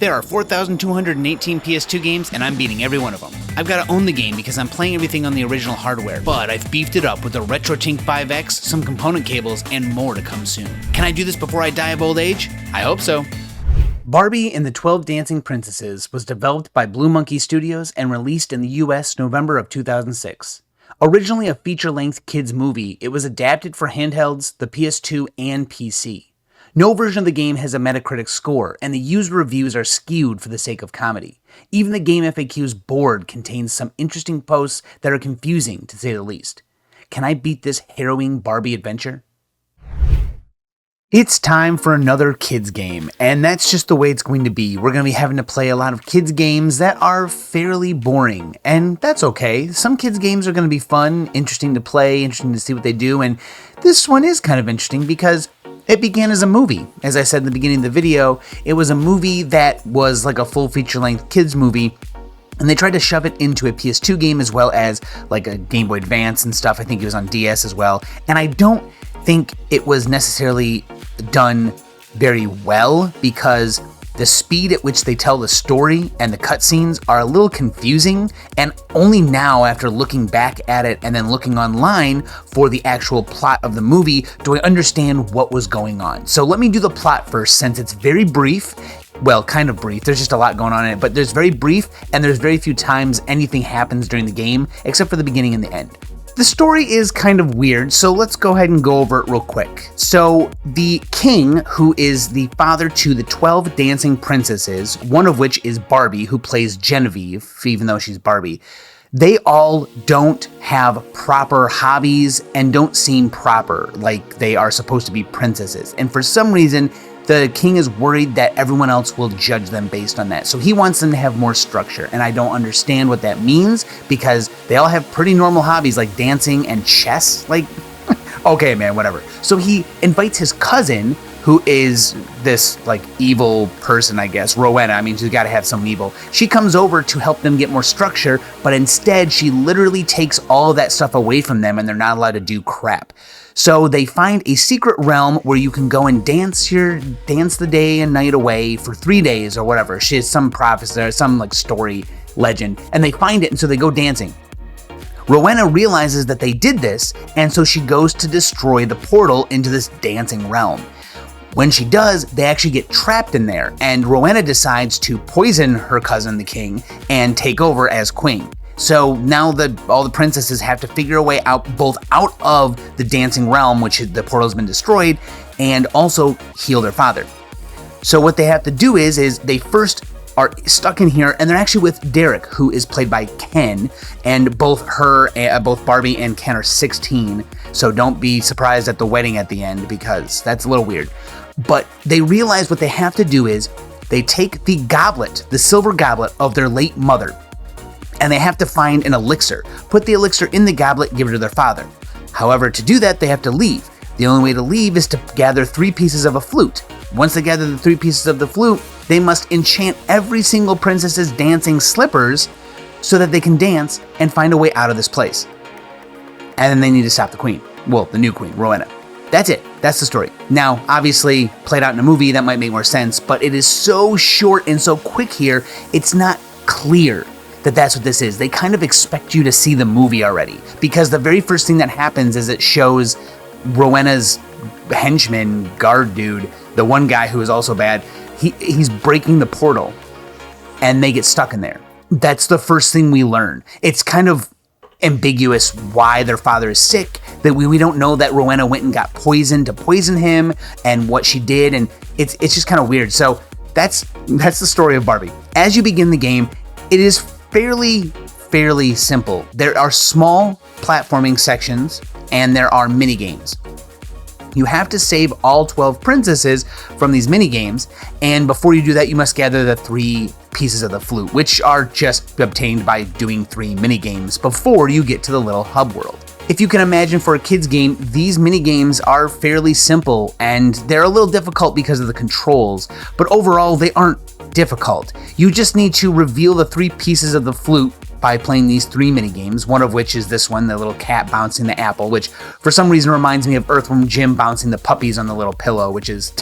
There are 4,218 PS2 games, and I'm beating every one of them. I've got to own the game because I'm playing everything on the original hardware, but I've beefed it up with a RetroTink 5X, some component cables, and more to come soon. Can I do this before I die of old age? I hope so. Barbie and the 12 Dancing Princesses was developed by Blue Monkey Studios and released in the US November of 2006. Originally a feature-length kids movie, it was adapted for handhelds, the PS2, and PC. No version of the game has a Metacritic score, and the user reviews are skewed for the sake of comedy. Even the Game FAQ's board contains some interesting posts that are confusing, to say the least. Can I beat this harrowing Barbie adventure? It's time for another kids game, and that's just the way it's going to be. We're going to be having to play a lot of kids games that are fairly boring, and that's okay. Some kids games are going to be fun, interesting to play, interesting to see what they do, and this one is kind of interesting because it began as a movie. As I said in the beginning of the video, it was a movie that was like a full feature-length kids movie, and they tried to shove it into a PS2 game as well as like a Game Boy Advance and stuff. I think it was on DS as well, and I don't think it was necessarily done very well because the speed at which they tell the story and the cutscenes are a little confusing, and only now, after looking back at it and then looking online for the actual plot of the movie, do I understand what was going on. So let me do the plot first, since it's very brief. Well, kind of brief. There's just a lot going on in it, but there's very brief, and there's very few times anything happens during the game, except for the beginning and the end. The story is kind of weird, so let's go ahead and go over it real quick. So, the king, who is the father to the 12 dancing princesses, one of which is Barbie, who plays Genevieve, even though she's Barbie, they all don't have proper hobbies and don't seem proper, like they are supposed to be princesses. And for some reason, the king is worried that everyone else will judge them based on that. So he wants them to have more structure, and I don't understand what that means because they all have pretty normal hobbies like dancing and chess. Like, okay, man, whatever. So he invites his cousin, who is this like evil person, I guess, Rowena. I mean, she's got to have some evil. She comes over to help them get more structure, but instead she literally takes all of that stuff away from them, and they're not allowed to do crap. So they find a secret realm where you can go and dance the day and night away for 3 days or whatever. She has some prophecy or some like story legend, and they find it, and so they go dancing. Rowena realizes that they did this, and so she goes to destroy the portal into this dancing realm. When she does, they actually get trapped in there, and Rowena decides to poison her cousin, the king, and take over as queen. So now all the princesses have to figure a way out, both out of the dancing realm, which the portal has been destroyed, and also heal their father. So what they have to do is they first are stuck in here, and they're actually with Derek, who is played by Ken, and both Barbie and Ken are 16, so don't be surprised at the wedding at the end, because that's a little weird. But they realize what they have to do is they take the goblet, the silver goblet of their late mother, and they have to find an elixir, put the elixir in the goblet, give it to their father. However, to do that, they have to leave. The only way to leave is to gather 3 pieces of a flute. Once they gather the 3 pieces of the flute, they must enchant every single princess's dancing slippers so that they can dance and find a way out of this place. And then they need to stop the queen. Well, the new queen, Rowena. That's it. That's the story. Now, obviously, played out in a movie, that might make more sense, but it is so short and so quick here, it's not clear that that's what this is. They kind of expect you to see the movie already, because the very first thing that happens is it shows Rowena's henchman, guard dude, the one guy who is also bad, he's breaking the portal, and they get stuck in there. That's the first thing we learn. It's kind of ambiguous why their father is sick, that we don't know that Rowena went and got poisoned to poison him, and what she did, and it's just kind of weird. So that's the story of Barbie. As you begin the game, it is fairly simple. There are small platforming sections, and there are mini games. You have to save all 12 princesses from these mini games, and before you do that, you must gather the 3 pieces of the flute, which are just obtained by doing 3 mini games before you get to the little hub world. If you can imagine, for a kids game, these mini games are fairly simple, and they're a little difficult because of the controls, but overall they aren't difficult. You just need to reveal the 3 pieces of the flute by playing these 3 mini games, one of which is this one, the little cat bouncing the apple, which for some reason reminds me of Earthworm Jim bouncing the puppies on the little pillow, which is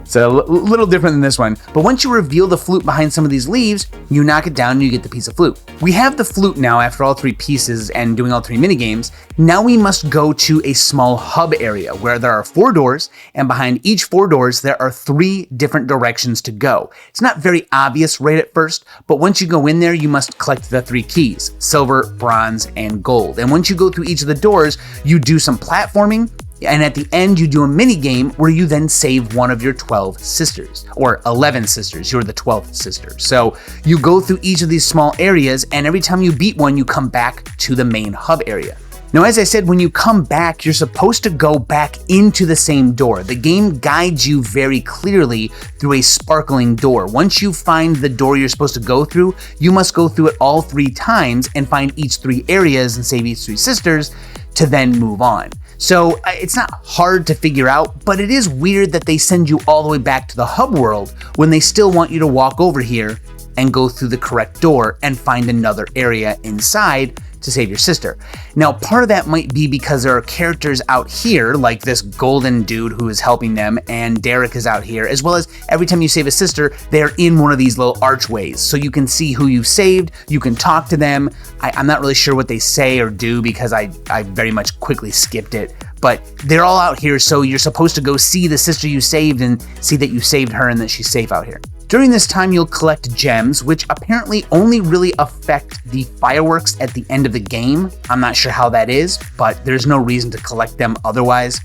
It's a little different than this one, but once you reveal the flute behind some of these leaves, you knock it down and you get the piece of flute. We have the flute now after all 3 pieces and doing all 3 minigames. Now we must go to a small hub area where there are 4 doors, and behind each 4 doors there are 3 different directions to go. It's not very obvious right at first, but once you go in there, you must collect the 3 keys: silver, bronze, and gold. And once you go through each of the doors, you do some platforming, and at the end, you do a mini game where you then save one of your 12 sisters, or 11 sisters. You're the 12th sister. So you go through each of these small areas, and every time you beat one, you come back to the main hub area. Now, as I said, when you come back, you're supposed to go back into the same door. The game guides you very clearly through a sparkling door. Once you find the door you're supposed to go through, you must go through it all 3 times and find each 3 areas and save each 3 sisters to then move on. So it's not hard to figure out, but it is weird that they send you all the way back to the hub world when they still want you to walk over here and go through the correct door and find another area inside to save your sister. Now, part of that might be because there are characters out here, like this golden dude who is helping them, and Derek is out here, as well as every time you save a sister, they're in one of these little archways. So you can see who you saved, you can talk to them. I'm not really sure what they say or do because I very much quickly skipped it. But they're all out here, so you're supposed to go see the sister you saved and see that you saved her and that she's safe out here. During this time, you'll collect gems, which apparently only really affect the fireworks at the end of the game. I'm not sure how that is, but there's no reason to collect them otherwise.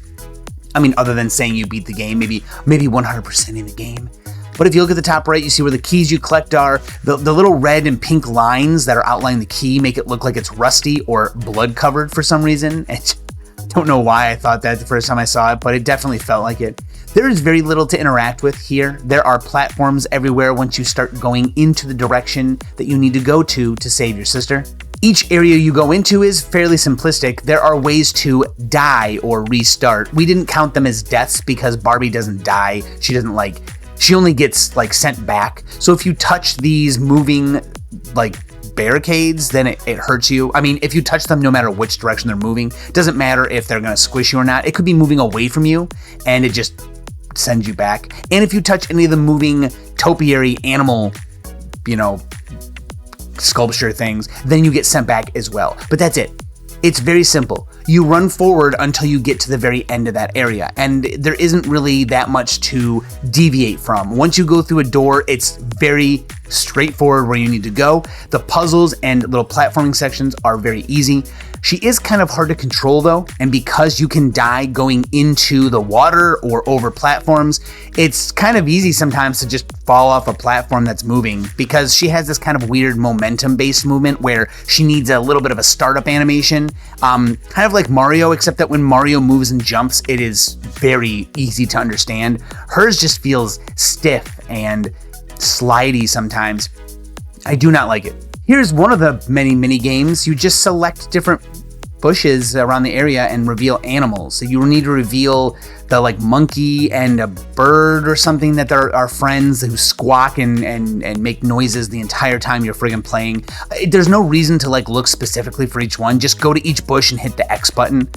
I mean, other than saying you beat the game, maybe 100% in the game. But if you look at the top right, you see where the keys you collect are. The little red and pink lines that are outlining the key make it look like it's rusty or blood covered for some reason. I don't know why I thought that the first time I saw it, but it definitely felt like it. There is very little to interact with here. There are platforms everywhere once you start going into the direction that you need to go to save your sister. Each area you go into is fairly simplistic. There are ways to die or restart. We didn't count them as deaths because Barbie doesn't die. She only gets sent back. So if you touch these moving barricades, then it hurts you. I mean, if you touch them, no matter which direction they're moving, doesn't matter if they're gonna squish you or not. It could be moving away from you and it just sends you back. And if you touch any of the moving topiary animal, sculpture things, then you get sent back as well. But that's it. It's very simple. You run forward until you get to the very end of that area, and there isn't really that much to deviate from. Once you go through a door, it's very straightforward where you need to go. The puzzles and little platforming sections are very easy. She is kind of hard to control though, and because you can die going into the water or over platforms, it's kind of easy sometimes to just fall off a platform that's moving because she has this kind of weird momentum-based movement where she needs a little bit of a startup animation, kind of like Mario, except that when Mario moves and jumps, it is very easy to understand. Hers just feels stiff and slidey sometimes. I do not like it. Here's one of the many mini games. You just select different bushes around the area and reveal animals. So you need to reveal the monkey and a bird or something that are friends who squawk and make noises the entire time you're friggin' playing. There's no reason to look specifically for each one. Just go to each bush and hit the X button.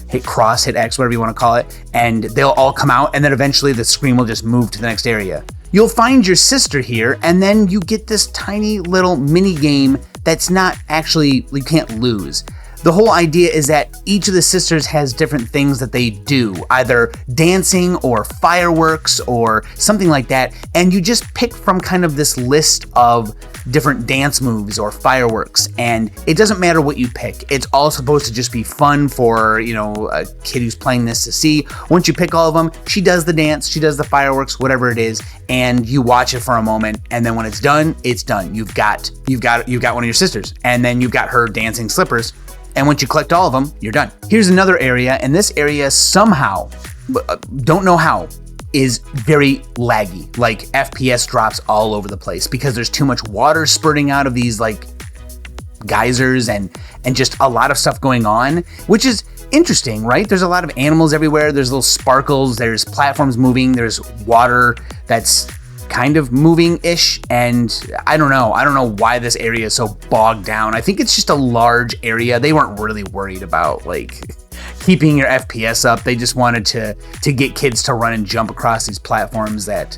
Hit cross, hit X, whatever you want to call it, and they'll all come out, and then eventually the screen will just move to the next area. You'll find your sister here, and then you get this tiny little mini game that's not actually, you can't lose. The whole idea is that each of the sisters has different things that they do, either dancing or fireworks or something like that, and you just pick from kind of this list of different dance moves or fireworks, and it doesn't matter what you pick. It's all supposed to just be fun for, a kid who's playing this to see. Once you pick all of them, she does the dance, she does the fireworks, whatever it is, and you watch it for a moment, and then when it's done, it's done. You've got one of your sisters, and then you've got her dancing slippers. And once you collect all of them, you're done. Here's another area, and this area somehow, don't know how, is very laggy. FPS drops all over the place because there's too much water spurting out of these geysers and just a lot of stuff going on, which is interesting, right? There's a lot of animals everywhere. There's little sparkles. There's platforms moving. There's water that's kind of moving-ish, and I don't know why this area is so bogged down. I think it's just a large area. They weren't really worried about like keeping your FPS up. They just wanted to get kids to run and jump across these platforms that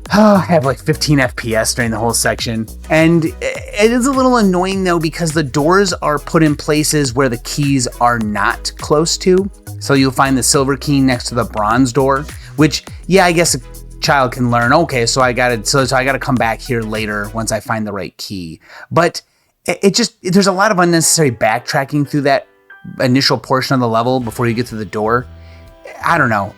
have like 15 FPS during the whole section. And it is a little annoying though, because the doors are put in places where the keys are not close to. So you'll find the silver key next to the bronze door, which, yeah, I guess a child can learn, okay, so I gotta come back here later once I find the right key. But there's a lot of unnecessary backtracking through that initial portion of the level before you get to the door. I don't know.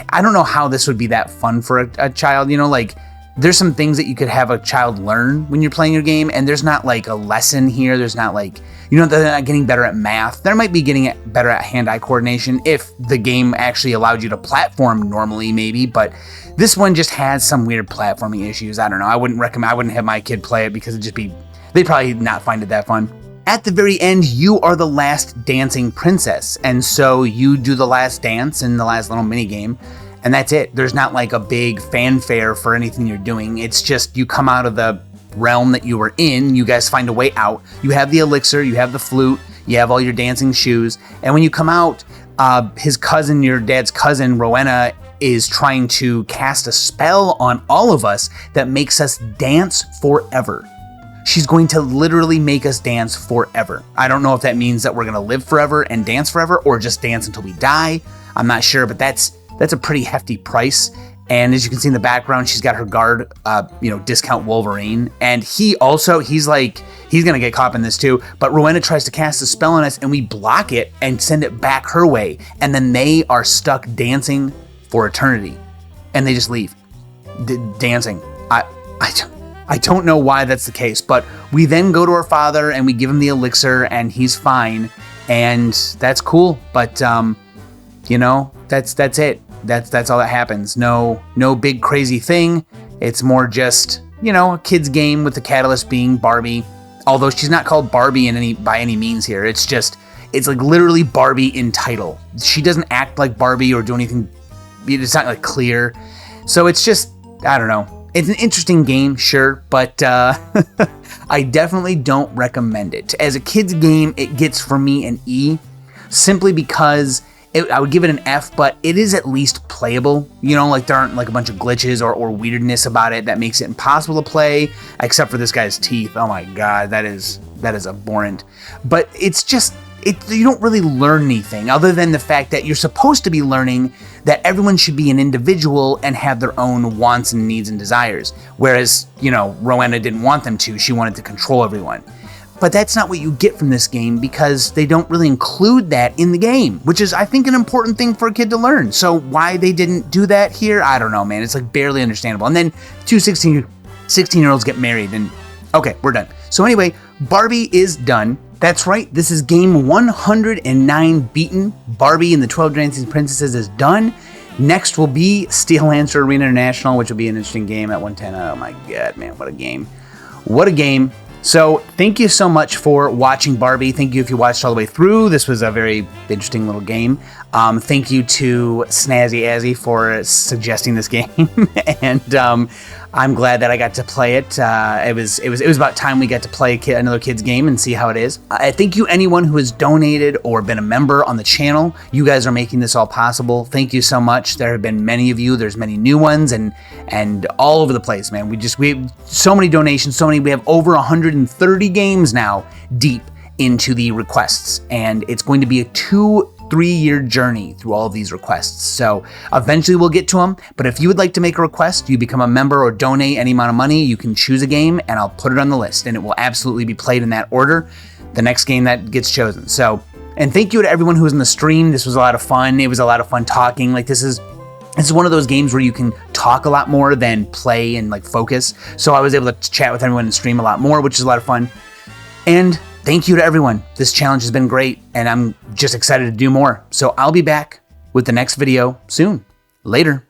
I don't know how this would be that fun for a child, you know, like there's some things that you could have a child learn when you're playing your game, and there's not like a lesson here. There's not like, you know, they're not getting better at math. They might be getting better at hand-eye coordination if the game actually allowed you to platform normally, maybe, but this one just has some weird platforming issues. I don't know. I wouldn't have my kid play it because they'd probably not find it that fun. At the very end, you are the last dancing princess, and so you do the last dance in the last little mini game, and that's it. There's not like a big fanfare for anything you're doing. It's just you come out of the realm that you were in, you guys find a way out, you have the elixir, you have the flute, you have all your dancing shoes, and when you come out, his cousin, your dad's cousin, Rowena, is trying to cast a spell on all of us that makes us dance forever. She's going to literally make us dance forever. I don't know if that means that we're going to live forever and dance forever, or just dance until we die. I'm not sure, but that's a pretty hefty price. And as you can see in the background, she's got her guard, discount Wolverine. And he's going to get caught in this too. But Rowena tries to cast a spell on us, and we block it and send it back her way. And then they are stuck dancing for eternity. And they just leave. Dancing. I don't know why that's the case, but we then go to our father and we give him the elixir and he's fine, and that's cool. But that's it. That's all that happens. No big crazy thing. It's more just, a kid's game with the catalyst being Barbie. Although she's not called Barbie by any means here. It's like literally Barbie in title. She doesn't act like Barbie or do anything. It's not like clear. So it's just, I don't know. It's an interesting game, sure, but I definitely don't recommend it. As a kid's game, it gets for me an E, simply because I would give it an F, but it is at least playable. Like there aren't like a bunch of glitches or weirdness about it that makes it impossible to play, except for this guy's teeth. Oh my god, that is abhorrent. But it's just, you don't really learn anything other than the fact that you're supposed to be learning that everyone should be an individual and have their own wants and needs and desires. Whereas, Rowena didn't want them to. She wanted to control everyone. But that's not what you get from this game, because they don't really include that in the game, which is, I think, an important thing for a kid to learn. So why they didn't do that here, I don't know, man. It's like barely understandable. And then two 16-year-olds get married and okay, we're done. So anyway, Barbie is done. That's right, this is game 109 beaten. Barbie and the 12 Dancing Princesses is done. Next will be Steel Lancer Arena International, which will be an interesting game at 110. Oh my god, man, what a game. What a game. So thank you so much for watching Barbie. Thank you if you watched all the way through. This was a very interesting little game. Thank you to Snazzy Azzy for suggesting this game. And I'm glad that I got to play it. It was about time we got to play another kid's game and see how it is. Thank you anyone who has donated or been a member on the channel. You guys are making this all possible. Thank you so much. There have been many of you. There's many new ones and all over the place, man. We have so many donations, we have over 130 games now deep into the requests, and it's going to be a 2-3 year journey through all of these requests. So eventually we'll get to them, but if you would like to make a request, you become a member or donate any amount of money, you can choose a game and I'll put it on the list, and it will absolutely be played in that order, the next game that gets chosen. So, and thank you to everyone who was in the stream. This was a lot of fun. It was a lot of fun talking. Like this is one of those games where you can talk a lot more than play and like focus. So I was able to chat with everyone and stream a lot more, which is a lot of fun. And thank you to everyone. This challenge has been great, and I'm just excited to do more. So I'll be back with the next video soon. Later.